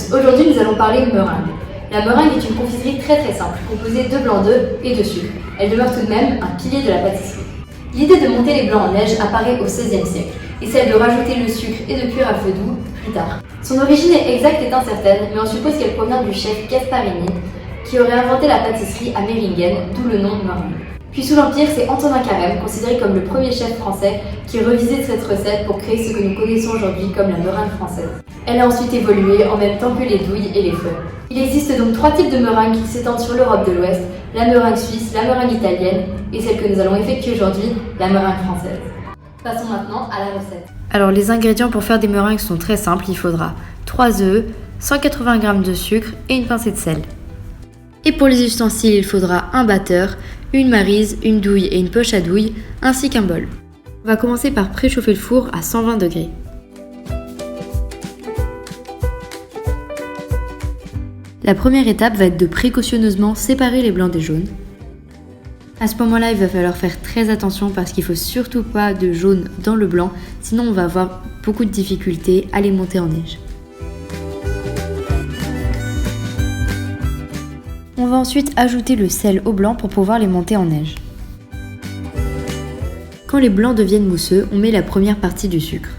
tous, aujourd'hui nous allons parler meringue. La meringue est une confiserie très simple, composée de blanc d'œuf et de sucre. Elle demeure tout de même un pilier de la pâtisserie. L'idée de monter les blancs en neige apparaît au XVIe siècle, et celle de rajouter le sucre et de cuire à feu doux plus tard. Son origine exacte est incertaine, mais on suppose qu'elle provient du chef Gasparini, qui aurait inventé la pâtisserie à Meiringen, d'où le nom meringue. Puis sous l'Empire, c'est Antonin Carême, considéré comme le premier chef français, qui revisite cette recette pour créer ce que nous connaissons aujourd'hui comme la meringue française. Elle a ensuite évolué en même temps que les douilles et les feuilles. Il existe donc 3 types de meringues qui s'étendent sur l'Europe de l'Ouest, la meringue suisse, la meringue italienne et celle que nous allons effectuer aujourd'hui, la meringue française. Passons maintenant à la recette. Alors les ingrédients pour faire des meringues sont très simples, il faudra 3 œufs, 180 g de sucre et une pincée de sel. Et pour les ustensiles, il faudra un batteur, une maryse, une douille et une poche à douille, ainsi qu'un bol. On va commencer par préchauffer le four à 120 degrés. La première étape va être de précautionneusement séparer les blancs des jaunes. À ce moment-là, il va falloir faire très attention parce qu'il ne faut surtout pas de jaune dans le blanc, sinon on va avoir beaucoup de difficultés à les monter en neige. On va ensuite ajouter le sel au blanc pour pouvoir les monter en neige. Quand les blancs deviennent mousseux, on met la première partie du sucre.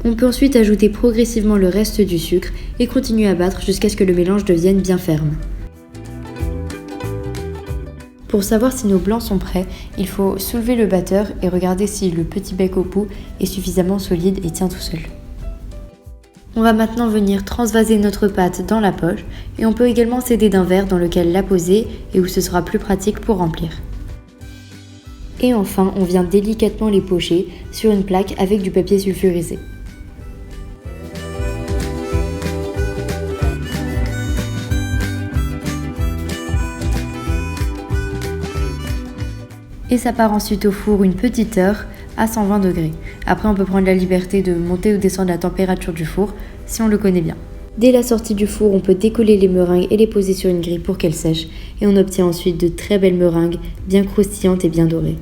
On peut ensuite ajouter progressivement le reste du sucre et continuer à battre jusqu'à ce que le mélange devienne bien ferme. Pour savoir si nos blancs sont prêts, il faut soulever le batteur et regarder si le petit bec au bout est suffisamment solide et tient tout seul. On va maintenant venir transvaser notre pâte dans la poche et on peut également s'aider d'un verre dans lequel la poser et où ce sera plus pratique pour remplir. Et enfin, on vient délicatement les pocher sur une plaque avec du papier sulfurisé. Et ça part ensuite au four une petite heure à 120 degrés. Après, on peut prendre la liberté de monter ou descendre la température du four si on le connaît bien. Dès la sortie du four, on peut décoller les meringues et les poser sur une grille pour qu'elles sèchent. Et on obtient ensuite de très belles meringues bien croustillantes et bien dorées.